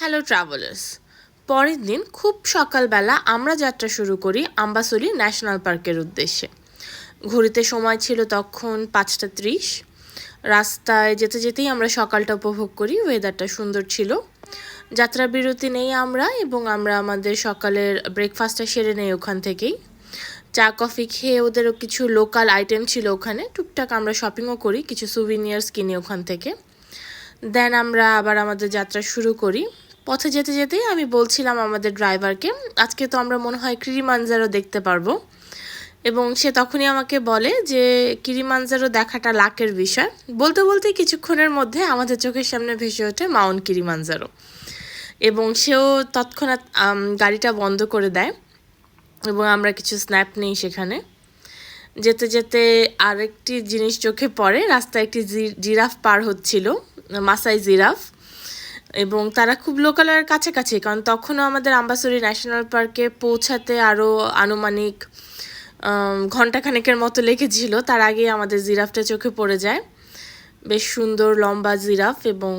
Hello travellers, পরের দিন খুব সকালবেলা আমরা যাত্রা শুরু করি আম্বাসলি ন্যাশনাল পার্কের উদ্দেশ্যে। ঘড়িতে সময় ছিল তখন 5:30। রাস্তায় যেতে যেতেই আমরা সকালটা উপভোগ করি, ওয়েদারটা সুন্দর ছিল। যাত্রা বিরতি নেই আমরা, এবং আমরা আমাদের সকালের ব্রেকফাস্টটা সেরে নেই ওখান থেকেই। চা কফি খেয়ে, ওদেরও কিছু লোকাল আইটেম ছিল ওখানে, টুকটাক আমরা শপিংও করি, কিছু সুভিনিয়ার্স কিনি ওখান থেকে। দেন আমরা আবার আমাদের যাত্রা শুরু করি। পথে যেতে যেতেই আমি বলছিলাম আমাদের ড্রাইভারকে, আজকে তো আমরা মনে হয় কিলিমাঞ্জারো দেখতে পারবো। এবং সে তখনই আমাকে বলে যে কিলিমাঞ্জারো দেখাটা লাকের বিষয়। বলতে বলতে কিছুক্ষণের মধ্যে আমাদের চোখের সামনে ভেসে ওঠে মাউন্ট কিলিমাঞ্জারো, এবং সেও তৎক্ষণাৎ গাড়িটা বন্ধ করে দেয় এবং আমরা কিছু স্ন্যাপ নিই সেখানে। যেতে যেতে আরেকটি জিনিস চোখে পড়ে, রাস্তায় একটি জিরাফ পার হচ্ছিল, মাসাই জিরাফ, এবং তারা খুব লোকালয়ের কাছাকাছি, কারণ তখনও আমাদের আম্বাসলি ন্যাশনাল পার্কে পৌঁছাতে আরও আনুমানিক ঘণ্টাখানেকের মতো লেগেছিল। তার আগে আমাদের জিরাফটা চোখে পড়ে যায়। বেশ সুন্দর লম্বা জিরাফ, এবং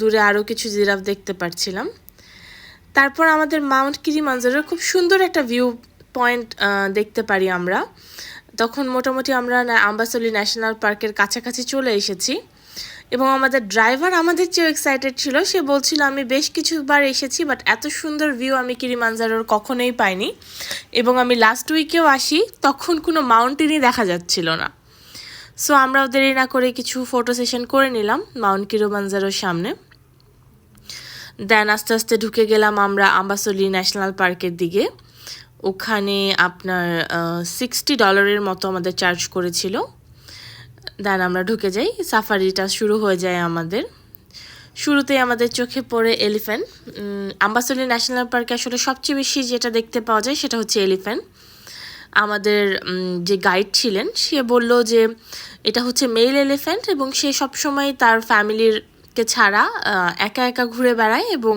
দূরে আরও কিছু জিরাফ দেখতে পাচ্ছিলাম। তারপর আমাদের মাউন্ট কিলিমাঞ্জারোর খুব সুন্দর একটা ভিউ পয়েন্ট দেখতে পারি আমরা। তখন মোটামুটি আমরা আম্বাসলি ন্যাশনাল পার্কের কাছাকাছি চলে এসেছি, এবং আমাদের ড্রাইভার আমাদের চেয়েও এক্সাইটেড ছিল। সে বলছিল, আমি বেশ কিছুবার এসেছি, বাট এত সুন্দর ভিউ আমি কিলিমাঞ্জারোর কখনোই পাইনি, এবং আমি লাস্ট উইকেও আসি, তখন কোনো মাউন্টেনই দেখা যাচ্ছিল না। সো আমরাও দেরি না করে কিছু ফটো সেশন করে নিলাম মাউন্ট কিলিমাঞ্জারোর সামনে। দেন আস্তে আস্তে ঢুকে গেলাম আমরা আম্বাসলি ন্যাশনাল পার্কের দিকে। ওখানে আপনার $60 মতো আমাদের চার্জ করেছিল। দেন আমরা ঢুকে যাই, সাফারিটা শুরু হয়ে যায় আমাদের। শুরুতেই আমাদের চোখে পড়ে এলিফ্যান্ট। আম্বাসলি ন্যাশনাল পার্কে আসলে সবচেয়ে বেশি যেটা দেখতে পাওয়া যায় সেটা হচ্ছে এলিফ্যান্ট। আমাদের যে গাইড ছিলেন সে বলল যে এটা হচ্ছে মেল এলিফ্যান্ট, এবং সে সবসময় তার ফ্যামিলিরকে ছাড়া একা একা ঘুরে বেড়ায়, এবং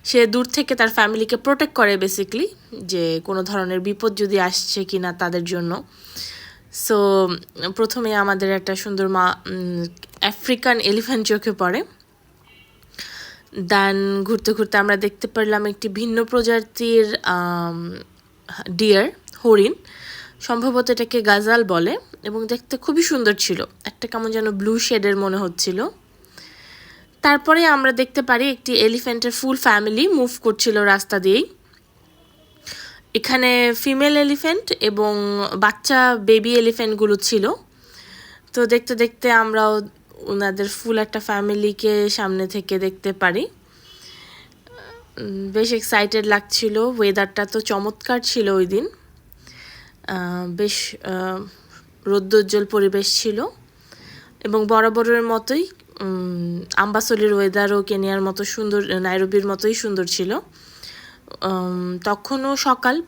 সে দূর থেকে তার ফ্যামিলিকে প্রোটেক্ট করে বেসিকলি, যে কোনো ধরনের বিপদ যদি আসছে কিনা তাদের জন্য। সো প্রথমে আমাদের একটা সুন্দর আফ্রিকান এলিফ্যান্ট চোখে পড়ে। দেন ঘুরতে ঘুরতে আমরা দেখতে পারলাম একটি ভিন্ন প্রজাতির ডিয়ার, হরিণ, সম্ভবত এটাকে গাজাল বলে, এবং দেখতে খুবই সুন্দর ছিল, একটা কেমন যেন ব্লু শেডের মনে হচ্ছিল। তারপরে আমরা দেখতে পারি একটি এলিফ্যান্টের ফুল ফ্যামিলি মুভ করছিল রাস্তা দিয়েই। এখানে ফিমেল এলিফ্যান্ট এবং বাচ্চা বেবি এলিফ্যান্টগুলো ছিল। তো দেখতে দেখতে আমরাও ওনাদের ফুল একটা ফ্যামিলিকে সামনে থেকে দেখতে পারি। বেশ এক্সাইটেড লাগছিল, ওয়েদারটা তো চমৎকার ছিল ওই দিন, বেশ রৌদ্রোজ্জ্বল পরিবেশ ছিল, এবং বরাবরের মতোই আম্বাসলির ওয়েদারও কেনিয়ার মতো সুন্দর, নাইরোবির মতোই সুন্দর ছিল। তখনও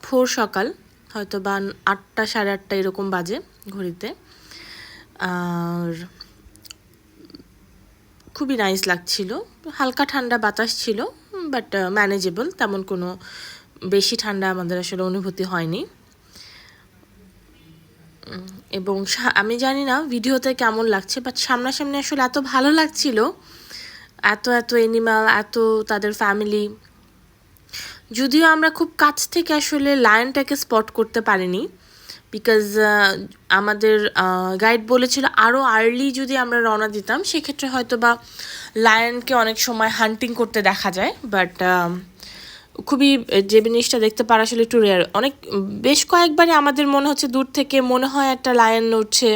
ভোর সকাল, হয়তো বা 8টা 8:30 এরকম বাজে ঘড়িতে। আর খুবই নাইস লাগছিল, হালকা ঠান্ডা বাতাস ছিল, বাট ম্যানেজেবল, তেমন কোনো বেশি ঠান্ডা আমাদের আসলে অনুভূতি হয়নি। এবং আমি জানি না ভিডিওতে কেমন লাগছে, বাট সামনাসামনি আসলে এত ভালো লাগছিল, এত এত অ্যানিমাল, এত তাদের ফ্যামিলি। যদিও আমরা খুব কাছ থেকে আসলে লায়নটাকে স্পট করতে পারিনি, বিকজ আমাদের গাইড বলেছিল আরও আর্লি যদি আমরা রওনা দিতাম সেক্ষেত্রে হয়তো বা লায়নকে অনেক সময় হান্টিং করতে দেখা যায়, বাট খুবই যে জিনিসটা দেখতে পারা আসলে একটু রেয়ার। বেশ কয়েকবারই আমাদের মনে হচ্ছে দূর থেকে মনে হয় একটা লায়ন উঠছে,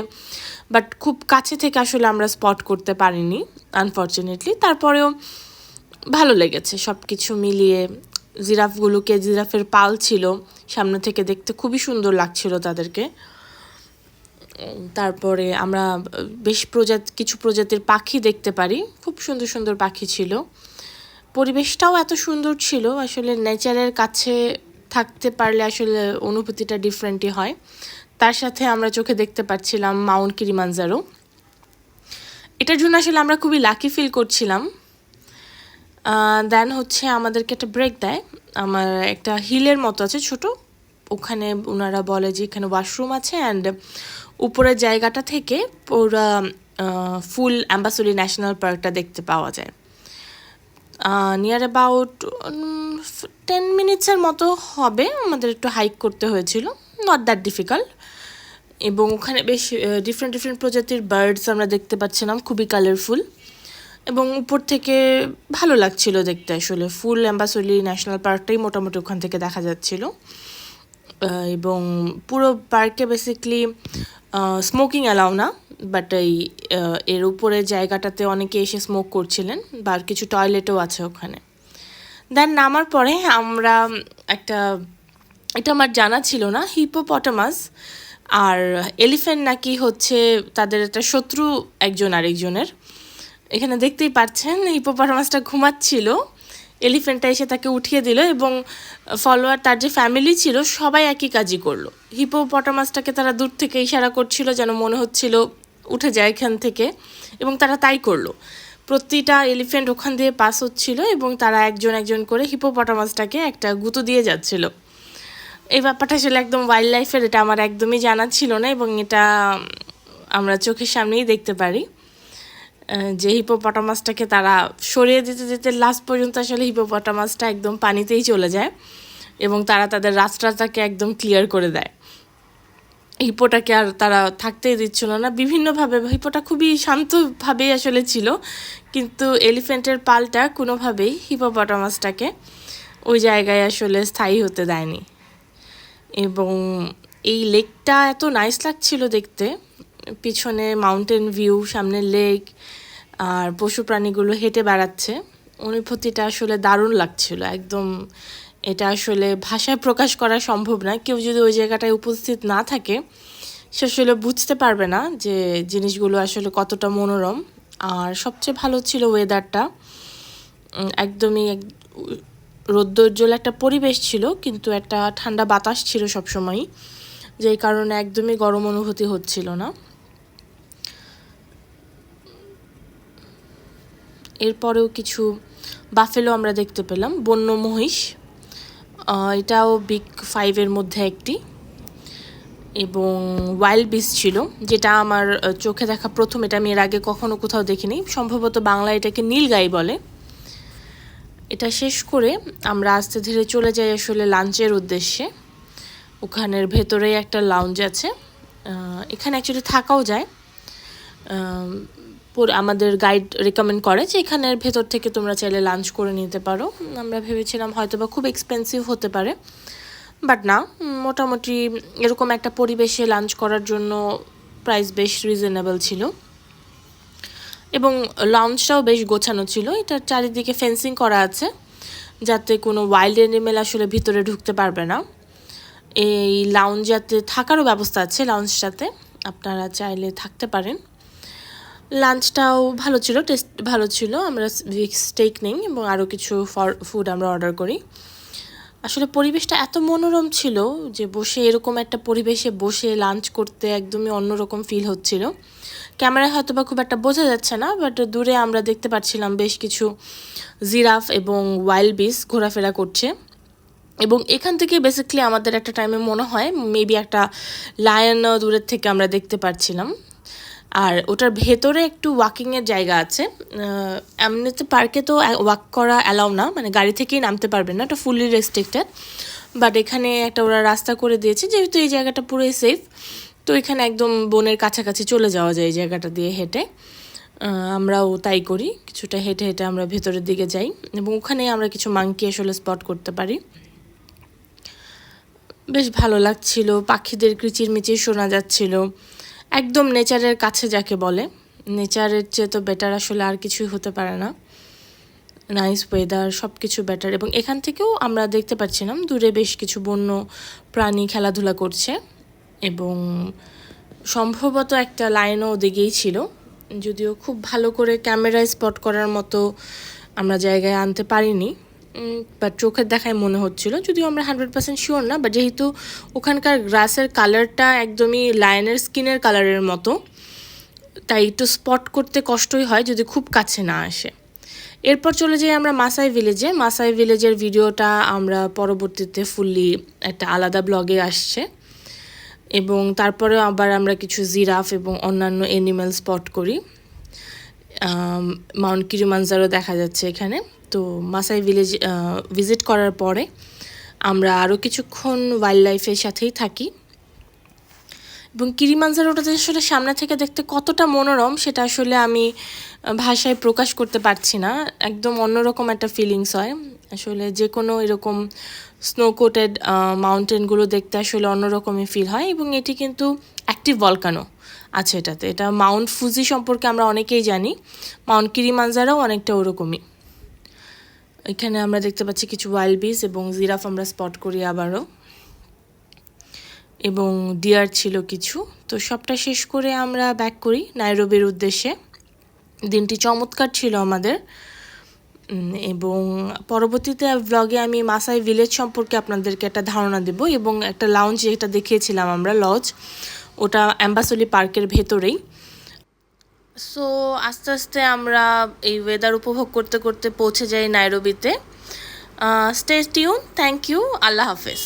বাট খুব কাছে থেকে আসলে আমরা স্পট করতে পারিনি আনফর্চুনেটলি। তারপরেও ভালো লেগেছে সব কিছু মিলিয়ে। জিরাফের পাল ছিল সামনে থেকে দেখতে, খুবই সুন্দর লাগছিল তাদেরকে। তারপরে আমরা বেশ কিছু প্রজাতির পাখি দেখতে পারি, খুব সুন্দর সুন্দর পাখি ছিল। পরিবেশটাও এত সুন্দর ছিল, আসলে নেচারের কাছে থাকতে পারলে আসলে অনুভূতিটা ডিফারেন্টই হয়। তার সাথে আমরা চোখে দেখতে পাচ্ছিলাম মাউন্ট কিলিমাঞ্জারো। এটার জন্য আসলে আমরা খুবই লাকি ফিল করছিলাম। দেন হচ্ছে আমাদেরকে একটা ব্রেক দেয়, আমার একটা হিলের মতো আছে ছোট, ওখানে ওনারা বলে যে এখানে ওয়াশরুম আছে, অ্যান্ড উপরের জায়গাটা থেকে পুরো ফুল আম্বাসলি ন্যাশনাল পার্কটা দেখতে পাওয়া যায়। নিয়ার অ্যাবাউট 10 মিনিটসের মতো হবে, আমাদের একটু হাইক করতে হয়েছিল, নট দ্যাট ডিফিকাল্ট। এবং ওখানে বেশ ডিফারেন্ট ডিফারেন্ট প্রজাতির বার্ডস আমরা দেখতে পাচ্ছিলাম, খুবই কালারফুল এবং উপর থেকে ভালো লাগছিল দেখতে। আসলে ফুল অ্যাম্বাসলি ন্যাশনাল পার্কটাই মোটামুটি ওখান থেকে দেখা যাচ্ছিল। এবং পুরো পার্কে বেসিকলি স্মোকিং অ্যালাউ না, বাট এর উপরে জায়গাটাতে অনেকে এসে স্মোক করছিলেন, বা কিছু টয়লেটও আছে ওখানে। দেন নামার পরে আমরা এটা আমার জানা ছিল না, হিপোপটামাস আর এলিফ্যান্ট নাকি হচ্ছে তাদের একটা শত্রু একজন আরেকজনের। এখানে দেখতেই পাচ্ছেন হিপোপটামাসটা ঘুমাচ্ছিল, এলিফ্যান্টটা এসে তাকে উঠিয়ে দিল এবং ফলোয়ার তার যে ফ্যামিলি ছিল সবাই একই কাজই করলো। হিপোপটামাসটাকে তারা দূর থেকে ইশারা করছিল, যেন মনে হচ্ছিল উঠে যায় এখান থেকে, এবং তারা তাই করলো। প্রতিটা এলিফ্যান্ট ওখান দিয়ে পাস হচ্ছিল এবং তারা একজন একজন করে হিপোপটামাসটাকে একটা গুঁতো দিয়ে যাচ্ছিল। এই ব্যাপারটা আসলে একদম ওয়াইল্ড লাইফের, এটা আমার একদমই জানা ছিল না, এবং এটা আমরা চোখের সামনেই দেখতে পারি যে হিপোপটামাসটাকে তারা সরিয়ে দিতে দিতে লাস্ট পর্যন্ত আসলে হিপোপটামাসটা একদম পানিতেই চলে যায় এবং তারা তাদের রাস্তাটাকে একদম ক্লিয়ার করে দেয়। হিপোটাকে আর তারা থাকতেই দিচ্ছিল না বিভিন্নভাবে। হিপোটা খুবই শান্তভাবেই আসলে ছিল, কিন্তু এলিফ্যান্টের পালটা কোনোভাবেই হিপোপটামাসটাকে ওই জায়গায় আসলে স্থায়ী হতে দেয়নি। এবং এই লেকটা এত নাইস লাগছিল দেখতে, পিছনে মাউন্টেন ভিউ, সামনে লেক, আর পশু প্রাণীগুলো হেঁটে বেড়াচ্ছে। অনুভূতিটা আসলে দারুণ লাগছিল একদম। এটা আসলে ভাষায় প্রকাশ করা সম্ভব না, কেউ যদি ওই জায়গাটায় উপস্থিত না থাকে সে আসলে বুঝতে পারবে না যে জিনিসগুলো আসলে কতটা মনোরম। আর সবচেয়ে ভালো ছিল ওয়েদারটা, একদমই রৌদ্রোজ্জ্বল একটা পরিবেশ ছিল, কিন্তু একটা ঠান্ডা বাতাস ছিল সবসময়ই, যেই কারণে একদমই গরম অনুভূতি হচ্ছিল না। এরপরেও কিছু বাফেলো আমরা দেখতে পেলাম, বন্য মহিষ, এটাও বিগ 5-এর মধ্যে একটি, এবং ওয়াইল্ড বিস্ট ছিল, যেটা আমার চোখে দেখা প্রথম। এটা আমি এর আগে কখনো কোথাও দেখিনি, সম্ভবত বাংলায় এটাকে নীলগাই বলে। এটা শেষ করে আমরা আস্তে ধীরে চলে যাই আসলে লাঞ্চের উদ্দেশ্যে। ওখানের ভেতরেই একটা লাউঞ্জ আছে, এখানে অ্যাকচুয়ালি থাকাও যায়। আমাদের গাইড রেকমেন্ড করে যে এখানের ভেতর থেকে তোমরা চাইলে লাঞ্চ করে নিতে পারো। আমরা ভেবেছিলাম হয়তো বা খুব এক্সপেন্সিভ হতে পারে, বাট না, মোটামুটি এরকম একটা পরিবেশে লাঞ্চ করার জন্য প্রাইস বেশ রিজনেবল ছিল। এবং লাউঞ্জটাও বেশ গোছানো ছিল, এটার চারিদিকে ফেন্সিং করা আছে যাতে কোনো ওয়াইল্ড অ্যানিমেল আসলে ভিতরে ঢুকতে পারবে না। এই লাউঞ্জাতে থাকারও ব্যবস্থা আছে, লাউঞ্জটাতে আপনারা চাইলে থাকতে পারেন। লাঞ্চটাও ভালো ছিল, টেস্ট ভালো ছিল। আমরা স্টেক নেই এবং আরও কিছু ফুড আমরা অর্ডার করি। আসলে পরিবেশটা এত মনোরম ছিল যে বসে এরকম একটা পরিবেশে বসে লাঞ্চ করতে একদমই অন্যরকম ফিল হচ্ছিল। ক্যামেরায় হয়তো বা খুব একটা বোঝা যাচ্ছে না, বাট দূরে আমরা দেখতে পাচ্ছিলাম বেশ কিছু জিরাফ এবং ওয়াইল্ড বিস ঘোরাফেরা করছে। এবং এখান থেকে বেসিক্যালি আমাদের একটা টাইমে মনে হয় মেবি একটা লায়ন দূরের থেকে আমরা দেখতে পাচ্ছিলাম। আর ওটার ভেতরে একটু ওয়াকিংয়ের জায়গা আছে। এমনিতে পার্কে তো ওয়াক করা অ্যালাউ না, মানে গাড়ি থেকেই নামতে পারবেন না, এটা ফুললি রেস্ট্রিক্টেড। বাট এখানে একটা ওরা রাস্তা করে দিয়েছে, যেহেতু এই জায়গাটা পুরোই সেফ, তো এখানে একদম বনের কাছাকাছি চলে যাওয়া যায় এই জায়গাটা দিয়ে হেঁটে। আমরাও তাই করি, কিছুটা হেঁটে হেঁটে আমরা ভেতরের দিকে যাই এবং ওখানে আমরা কিছু মাংকি আসলে স্পট করতে পারি। বেশ ভালো লাগছিল, পাখিদের কিচিরমিচির শোনা যাচ্ছিল, একদম নেচারের কাছে যাকে বলে। নেচারের চেয়ে তো বেটার আসলে আর কিছুই হতে পারে না। নাইস ওয়েদার, সব কিছু বেটার। এবং এখান থেকেও আমরা দেখতে পাচ্ছিলাম দূরে বেশ কিছু বন্য প্রাণী খেলাধুলা করছে, এবং সম্ভবত একটা লাইনও ওদিকেই ছিল, যদিও খুব ভালো করে ক্যামেরায় স্পট করার মতো আমরা জায়গায় আনতে পারিনি, বাট চোখের দেখায় মনে হচ্ছিল, যদিও আমরা 100% শিওর না। বাট যেহেতু ওখানকার গ্রাসের কালারটা একদমই লায়নের স্কিনের কালারের মতো, তাই একটু স্পট করতে কষ্টই হয় যদি খুব কাছে না আসে। এরপর চলে যাই আমরা মাসাই ভিলেজে। মাসাই ভিলেজের ভিডিওটা আমরা পরবর্তীতে ফুললি একটা আলাদা ব্লগে আসছে। এবং তারপরে আবার আমরা কিছু জিরাফ এবং অন্যান্য অ্যানিম্যাল স্পট করি। মাউন্ট কিলিমাঞ্জারো দেখা যাচ্ছে এখানে। তো মাসাই ভিলেজ ভিজিট করার পরে আমরা আরও কিছুক্ষণ ওয়াইল্ড লাইফের সাথেই থাকি এবং কিলিমাঞ্জারোটা আসলে সামনে থেকে দেখতে কতটা মনোরম সেটা আসলে আমি ভাষায় প্রকাশ করতে পারছি না। একদম অন্যরকম একটা ফিলিংস হয় আসলে, যে কোনো এরকম স্নো কোটেড মাউন্টেনগুলো দেখতে আসলে অন্যরকমই ফিল হয়। এবং এটি কিন্তু অ্যাক্টিভ ভলকানো আছে এটাতে। এটা মাউন্ট ফুজি সম্পর্কে আমরা অনেকেই জানি, মাউন্ট কিলিমাঞ্জারোও অনেকটা ওরকমই। এখানে আমরা দেখতে পাচ্ছি কিছু ওয়াইল্ড বিস এবং জিরাফ আমরা স্পট করি আবারও, এবং ডিয়ার ছিল কিছু। তো সবটা শেষ করে আমরা ব্যাক করি নাইরোবির উদ্দেশ্যে। দিনটি চমৎকার ছিল আমাদের, এবং পরবর্তীতে ব্লগে আমি মাসাই ভিলেজ সম্পর্কে আপনাদেরকে একটা ধারণা দেব, এবং একটা লাউঞ্জ যেটা দেখিয়েছিলাম আমরা লজ, ওটা অ্যাম্বাসলি পার্কের ভেতরেই। সো আস্তে আস্তে আমরা এই ওয়েদার উপভোগ করতে করতে পৌঁছে যাই নাইরোবিতে। স্টে টিউন, থ্যাংক ইউ, আল্লাহ হাফেজ।